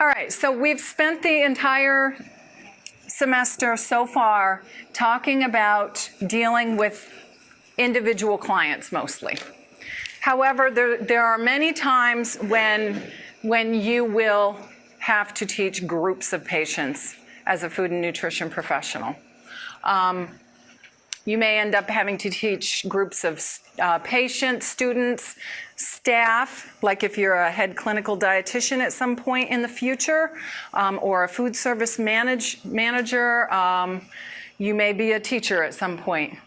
All right, so we've spent the entire semester so far talking about dealing with individual clients mostly. However, there are many times when you will have to teach groups of patients as a food and nutrition professional. You may end up having to teach groups of patients, students, staff, like if you're a head clinical dietitian at some point in the future, or a food service manager. You may be a teacher at some point.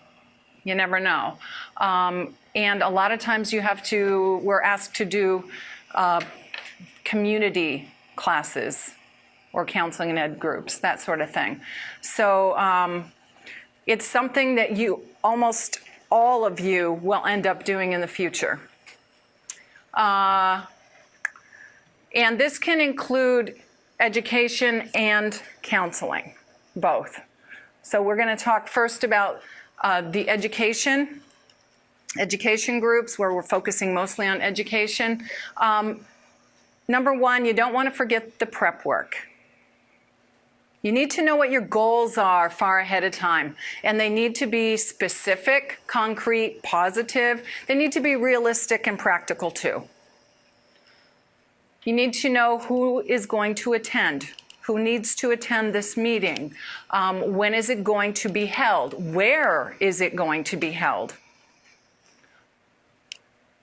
You never know. And a lot of times we're asked to do community classes or counseling and ed groups, that sort of thing. So it's something that almost all of you will end up doing in the future. And this can include education and counseling, both. So we're going to talk first about the education groups, where we're focusing mostly on education. Number one, you don't want to forget the prep work. You need to know what your goals are far ahead of time, and they need to be specific, concrete, positive. They need to be realistic and practical too. You need to know who is going to attend, who needs to attend this meeting, when is it going to be held, where is it going to be held.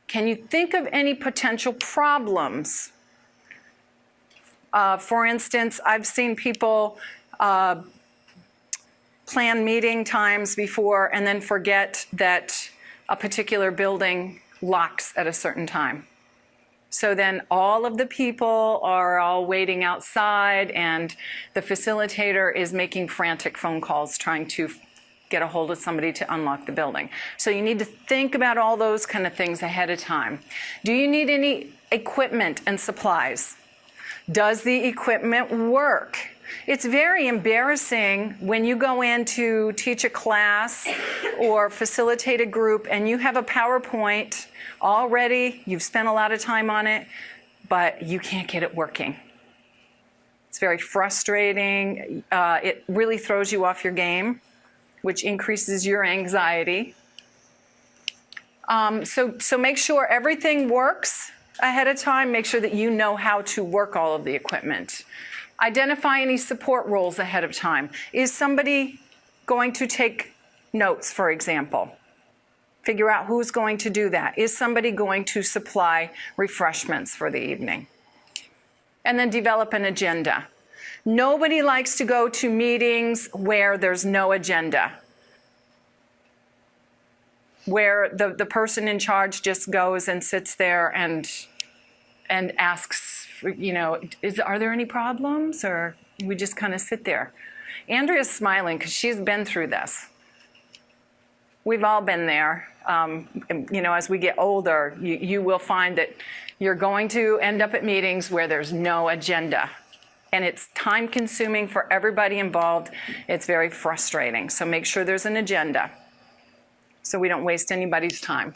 Can you think of any potential problems? For instance, I've seen people plan meeting times before and then forget that a particular building locks at a certain time. So then all of the people are all waiting outside, and the facilitator is making frantic phone calls trying to get a hold of somebody to unlock the building. So you need to think about all those kind of things ahead of time. Do you need any equipment and supplies? Does the equipment work? It's very embarrassing when you go in to teach a class or facilitate a group and you have a PowerPoint already, you've spent a lot of time on it, but you can't get it working. It's very frustrating. It really throws you off your game, which increases your anxiety. So make sure everything works ahead of time. Make sure that you know how to work all of the equipment. Identify any support roles ahead of time. Is somebody going to take notes, for example? Figure out who's going to do that. Is somebody going to supply refreshments for the evening? And then develop an agenda. Nobody likes to go to meetings where there's no agenda, where the person in charge just goes and sits there and asks, are there any problems? Or we just kind of sit there. Andrea's smiling because she's been through this. We've all been there. As we get older, you will find that you're going to end up at meetings where there's no agenda. And it's time consuming for everybody involved. It's very frustrating. So make sure there's an agenda so we don't waste anybody's time.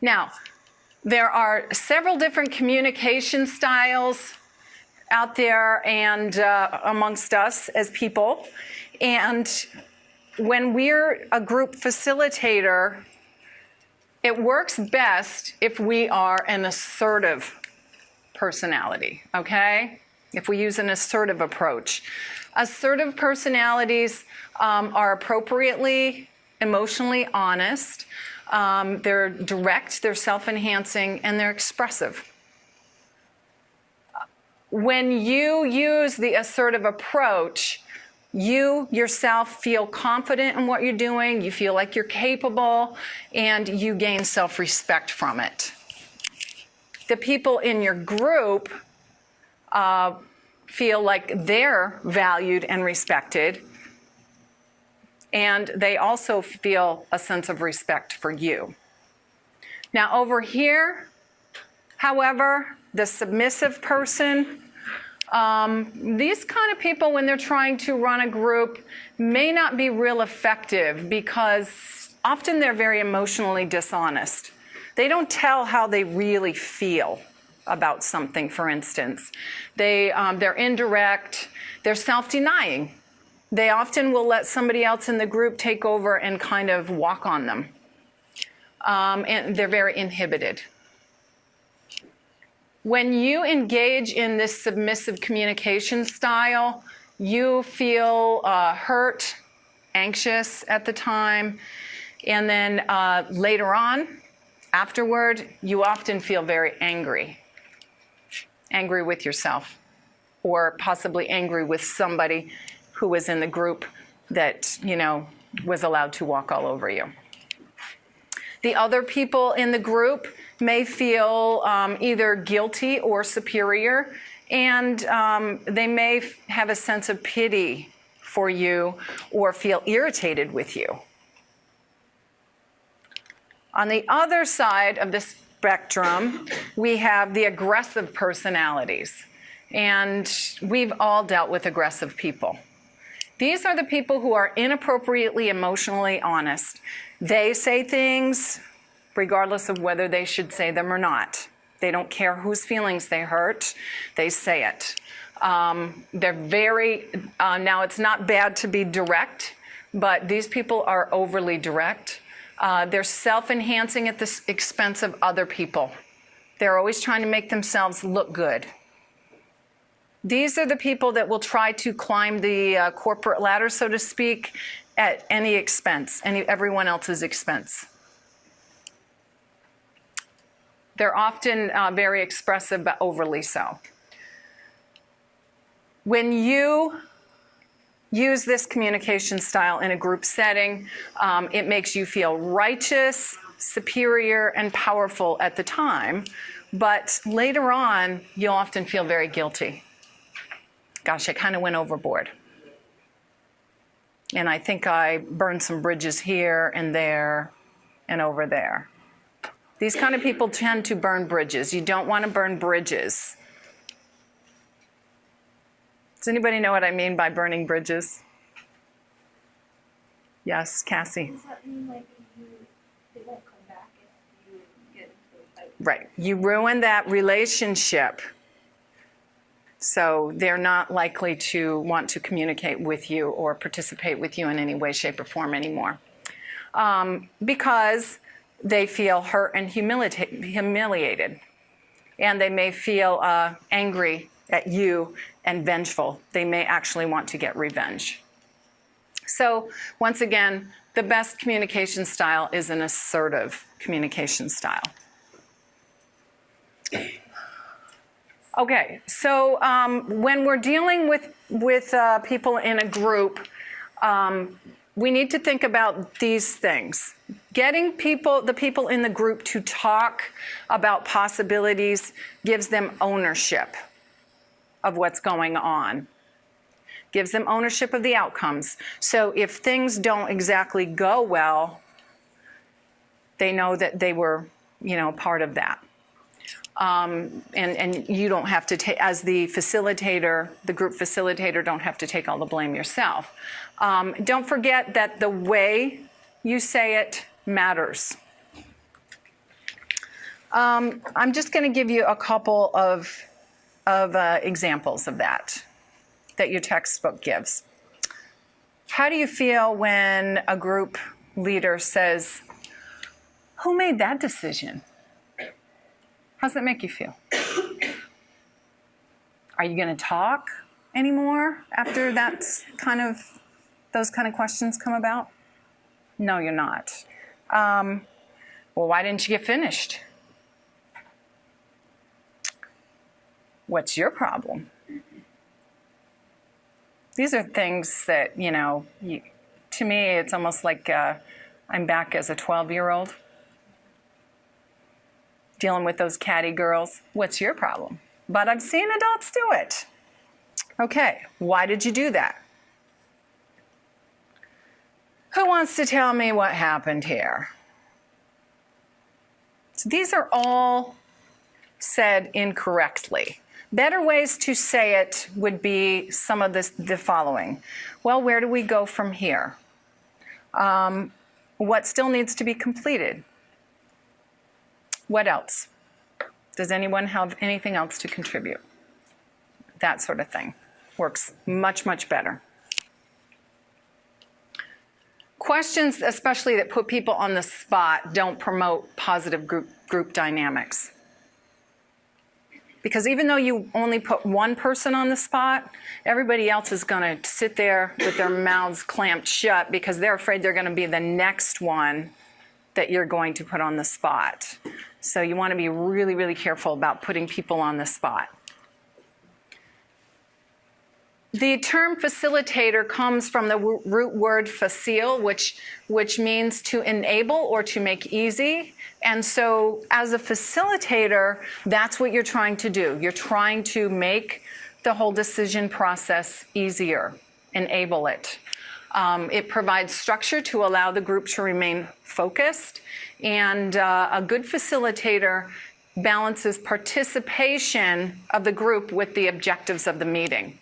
Now, there are several different communication styles out there and amongst us as people. And when we're a group facilitator, it works best if we are an assertive personality, okay? If we use an assertive approach. Assertive personalities are appropriately emotionally honest. They're direct, they're self-enhancing, and they're expressive. When you use the assertive approach, you yourself feel confident in what you're doing, you feel like you're capable, and you gain self-respect from it. The people in your group feel like they're valued and respected, and they also feel a sense of respect for you. Now over here, however, the submissive person, these kind of people, when they're trying to run a group, may not be real effective because often they're very emotionally dishonest. They don't tell how they really feel. about something, for instance. They're indirect. They're self-denying. They often will let somebody else in the group take over and kind of walk on them. And they're very inhibited. When you engage in this submissive communication style, you feel hurt, anxious at the time, and then later on, afterward, you often feel very angry. Angry with yourself, or possibly angry with somebody who was in the group that, was allowed to walk all over you. The other people in the group may feel either guilty or superior, and they may have a sense of pity for you or feel irritated with you. On the other side of the spectrum, we have the aggressive personalities, and we've all dealt with aggressive people. These are the people who are inappropriately emotionally honest. They say things regardless of whether they should say them or not. They don't care whose feelings they hurt. They say it. They're very, now it's not bad to be direct, but these people are overly direct. They're self-enhancing at the expense of other people. They're always trying to make themselves look good. These are the people that will try to climb the corporate ladder, so to speak, at any expense, everyone else's expense. They're often very expressive, but overly so. When you use this communication style in a group setting, it makes you feel righteous, superior, and powerful at the time, but later on, you'll often feel very guilty. Gosh, I kind of went overboard. And I think I burned some bridges here and there and over there. These kind of people tend to burn bridges. You don't want to burn bridges. Does anybody know what I mean by burning bridges? Yes, Cassie. Does that mean like they won't come back if you get into a fight? Right. You ruin that relationship. So they're not likely to want to communicate with you or participate with you in any way, shape, or form anymore. Because they feel hurt and humiliated. And they may feel angry at you and vengeful. They may actually want to get revenge. So once again, the best communication style is an assertive communication style. Okay, so when we're dealing with people in a group, we need to think about these things. Getting the people in the group to talk about possibilities gives them ownership of what's going on. Gives them ownership of the outcomes. So if things don't exactly go well, they know that they were, part of that. And you don't have to take, as the facilitator, the group facilitator, don't have to take all the blame yourself. Don't forget that the way you say it matters. I'm just going to give you a couple of examples of that your textbook gives. How do you feel when a group leader says, "Who made that decision?" How does that make you feel? Are you going to talk anymore after those kind of questions come about? No, you're not. Well, why didn't you get finished? What's your problem? These are things that, to me, it's almost like I'm back as a 12-year-old. Dealing with those catty girls. What's your problem? But I've seen adults do it. Okay, why did you do that? Who wants to tell me what happened here? So these are all said incorrectly. Better ways to say it would be some of the following. Well, where do we go from here? What still needs to be completed? What else? Does anyone have anything else to contribute? That sort of thing works much, much better. Questions, especially that put people on the spot, don't promote positive group dynamics. Because even though you only put one person on the spot, everybody else is going to sit there with their mouths clamped shut because they're afraid they're going to be the next one that you're going to put on the spot. So you want to be really, really careful about putting people on the spot. The term facilitator comes from the root word facile, which means to enable or to make easy. And so as a facilitator, that's what you're trying to do. You're trying to make the whole decision process easier, enable it. It provides structure to allow the group to remain focused. And a good facilitator balances participation of the group with the objectives of the meeting.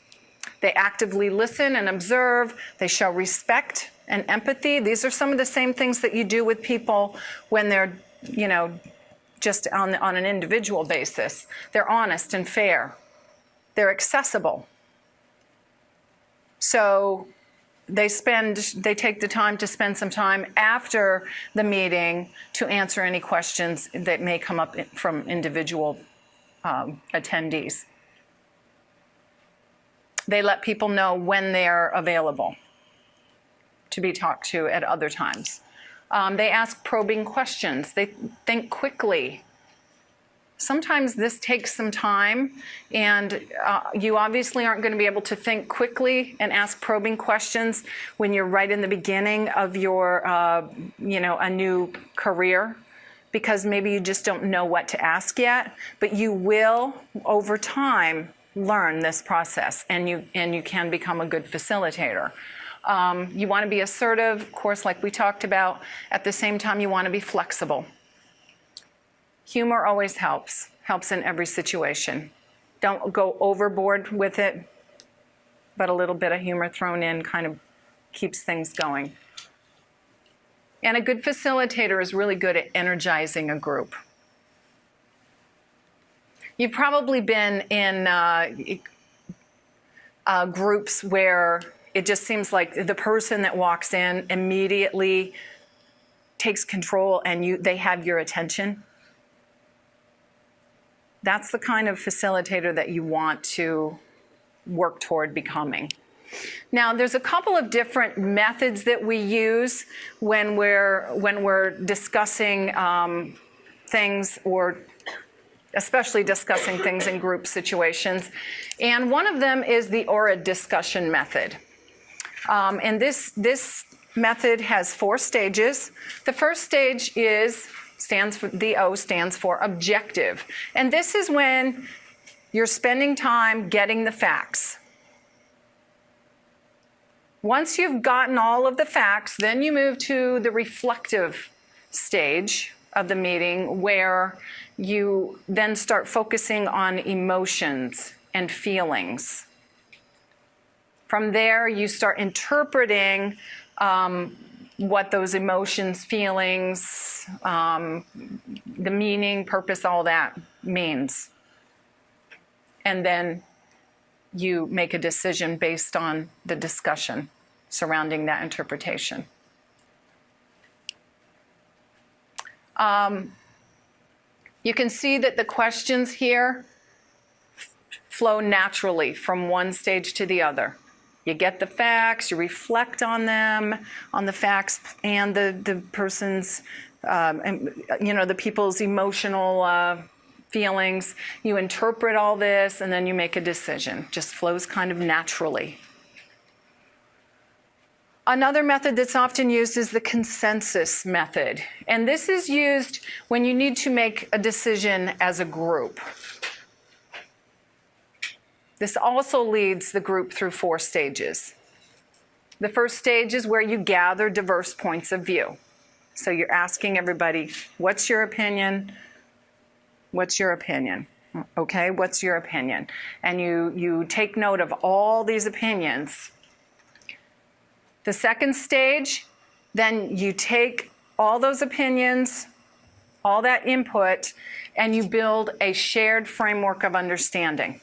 They actively listen and observe. They show respect and empathy. These are some of the same things that you do with people when they're, just on an individual basis. They're honest and fair. They're accessible. So they take the time to spend some time after the meeting to answer any questions that may come up from individual attendees. They let people know when they're available to be talked to at other times. They ask probing questions. They think quickly. Sometimes this takes some time, and you obviously aren't going to be able to think quickly and ask probing questions when you're right in the beginning of your, a new career, because maybe you just don't know what to ask yet, but you will, over time, learn this process, and you can become a good facilitator. You want to be assertive, of course, like we talked about. At the same time, you want to be flexible. Humor always helps in every situation. Don't go overboard with it, but a little bit of humor thrown in kind of keeps things going. And a good facilitator is really good at energizing a group. You've probably been in groups where it just seems like the person that walks in immediately takes control and they have your attention. That's the kind of facilitator that you want to work toward becoming. Now, there's a couple of different methods that we use when we're discussing things, or especially discussing things in group situations. And one of them is the aura discussion method. And this method has 4 stages. The first stage the O stands for objective. And this is when you're spending time getting the facts. Once you've gotten all of the facts, then you move to the reflective stage of the meeting, where you then start focusing on emotions and feelings. From there, you start interpreting what those emotions, feelings, the meaning, purpose, all that means. And then you make a decision based on the discussion surrounding that interpretation. You can see that the questions here flow naturally from one stage to the other. You get the facts, you reflect on them, on the facts and the person's, the people's emotional feelings. You interpret all this, and then you make a decision. Just flows kind of naturally. Another method that's often used is the consensus method. And this is used when you need to make a decision as a group. This also leads the group through 4 stages. The first stage is where you gather diverse points of view. So you're asking everybody, what's your opinion? What's your opinion? Okay, what's your opinion? And you take note of all these opinions. The second stage, then you take all those opinions, all that input, and you build a shared framework of understanding.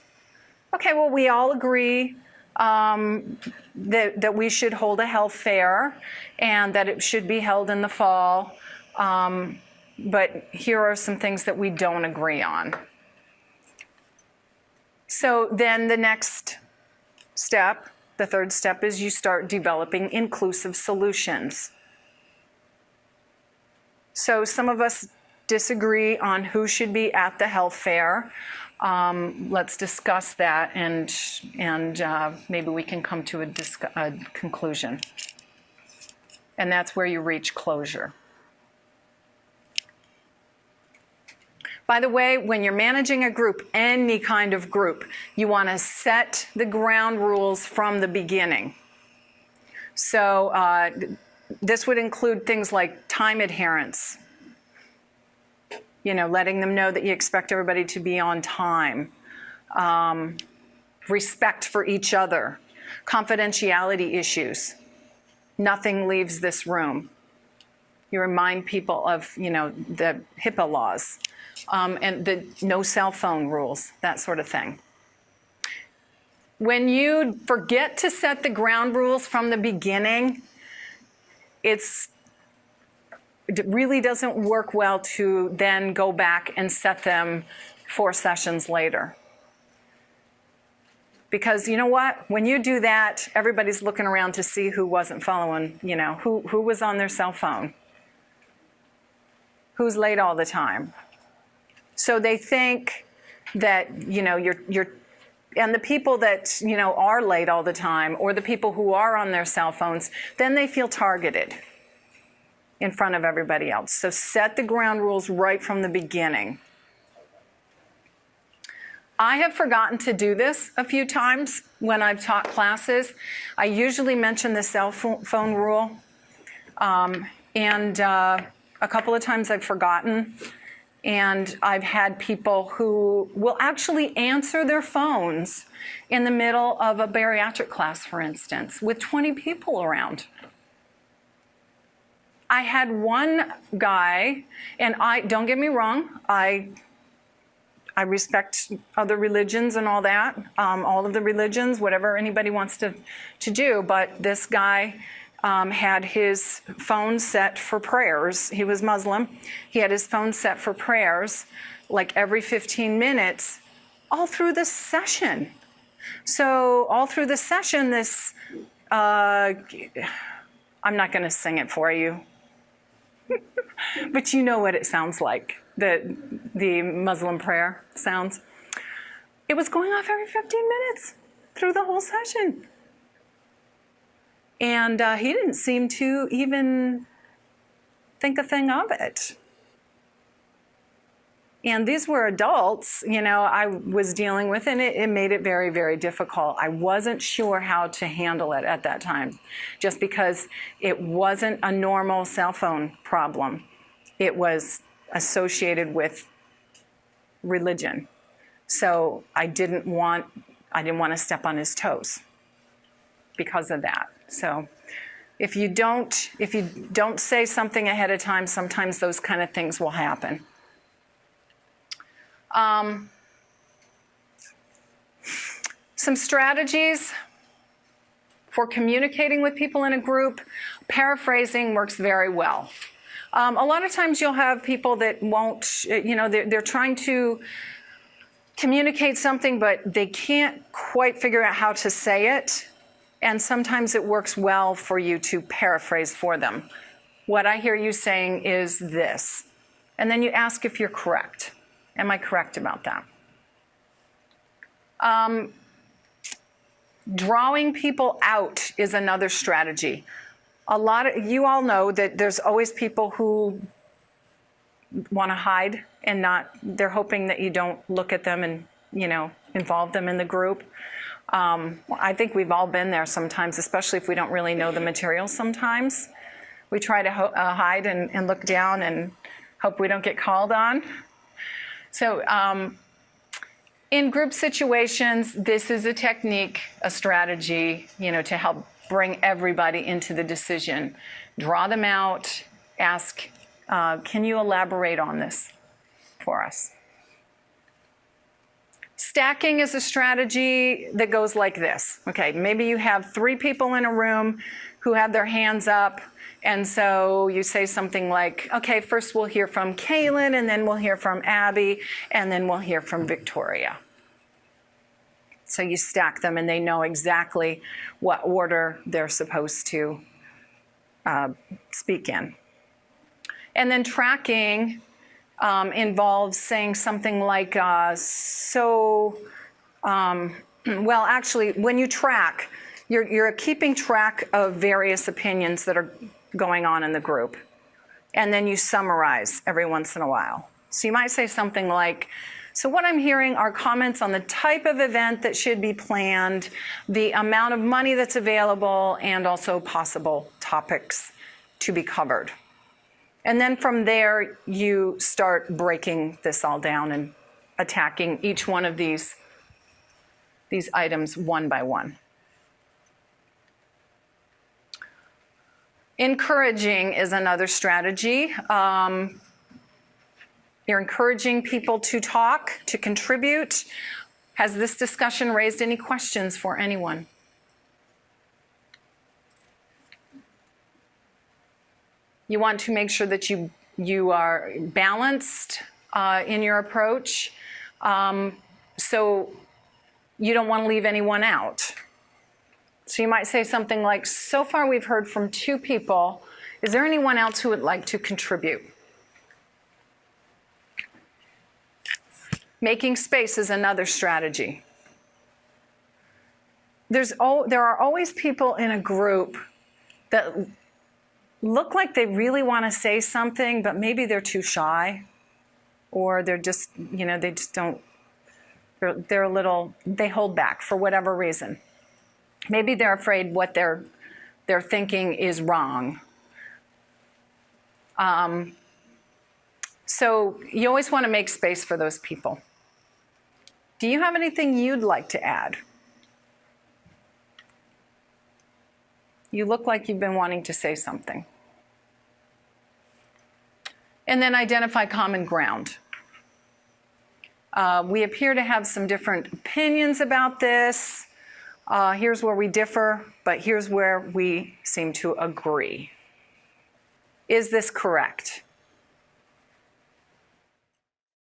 Okay, well, we all agree that we should hold a health fair and that it should be held in the fall. But here are some things that we don't agree on. So then the next step, the third step, is you start developing inclusive solutions. So some of us disagree on who should be at the health fair. Let's discuss that, and maybe we can come to a conclusion. And that's where you reach closure. By the way, when you're managing a group, any kind of group, you want to set the ground rules from the beginning. So this would include things like time adherence, letting them know that you expect everybody to be on time, respect for each other, confidentiality issues. Nothing leaves this room. You remind people of, the HIPAA laws. And the no cell phone rules, that sort of thing. When you forget to set the ground rules from the beginning, it really doesn't work well to then go back and set them 4 sessions later. Because you know what? When you do that, everybody's looking around to see who wasn't following, who was on their cell phone, who's late all the time. So they think that, you're, and the people that, are late all the time, or the people who are on their cell phones, then they feel targeted in front of everybody else. So set the ground rules right from the beginning. I have forgotten to do this a few times when I've taught classes. I usually mention the cell phone rule, and a couple of times I've forgotten. And I've had people who will actually answer their phones in the middle of a bariatric class, for instance, with 20 people around. I had one guy, and don't get me wrong, I respect other religions and all that, all of the religions, whatever anybody wants to do, but this guy had his phone set for prayers. He was Muslim. He had his phone set for prayers like every 15 minutes all through the session. So all through the session, this, I'm not going to sing it for you, but you know what it sounds like, the Muslim prayer sounds. It was going off every 15 minutes through the whole session. And he didn't seem to even think a thing of it. And these were adults, I was dealing with, and it made it very, very difficult. I wasn't sure how to handle it at that time, just because it wasn't a normal cell phone problem. It was associated with religion. So I didn't want to step on his toes because of that. So if you don't say something ahead of time, sometimes those kind of things will happen. Some strategies for communicating with people in a group. Paraphrasing works very well. A lot of times you'll have people that won't, they're trying to communicate something, but they can't quite figure out how to say it. And sometimes it works well for you to paraphrase for them. What I hear you saying is this. And then you ask if you're correct. Am I correct about that? Drawing people out is another strategy. You all know that there's always people who want to hide and they're hoping that you don't look at them and, involve them in the group. I think we've all been there sometimes, especially if we don't really know the material sometimes. We try to hide and look down and hope we don't get called on. So in group situations, this is a technique, a strategy, to help bring everybody into the decision. Draw them out, ask Can you elaborate on this for us? Stacking is a strategy that goes like this. Okay, maybe you have 3 people in a room who have their hands up, and so you say something like, okay, first we'll hear from Kaylin, and then we'll hear from Abby, and then we'll hear from Victoria. So you stack them, and they know exactly what order they're supposed to speak in. And then tracking involves saying something like, well, actually, when you track, you're keeping track of various opinions that are going on in the group. And then you summarize every once in a while. So you might say something like, so what I'm hearing are comments on the type of event that should be planned, the amount of money that's available, and also possible topics to be covered. And then from there, you start breaking this all down and attacking each one of these items one by one. Encouraging is another strategy. You're encouraging people to talk, to contribute. Has this discussion raised any questions for anyone? You want to make sure that you are balanced in your approach. So you don't want to leave anyone out. So you might say something like, so far we've heard from 2 people. Is there anyone else who would like to contribute? Making space is another strategy. There are always people in a group that look like they really want to say something, but maybe they're too shy, or they're just, they just don't, they're a little, they hold back for whatever reason. Maybe they're afraid what they're thinking is wrong. So you always want to make space for those people. Do you have anything you'd like to add? You look like you've been wanting to say something. And then identify common ground. We appear to have some different opinions about this. Here's where we differ, but here's where we seem to agree. Is this correct?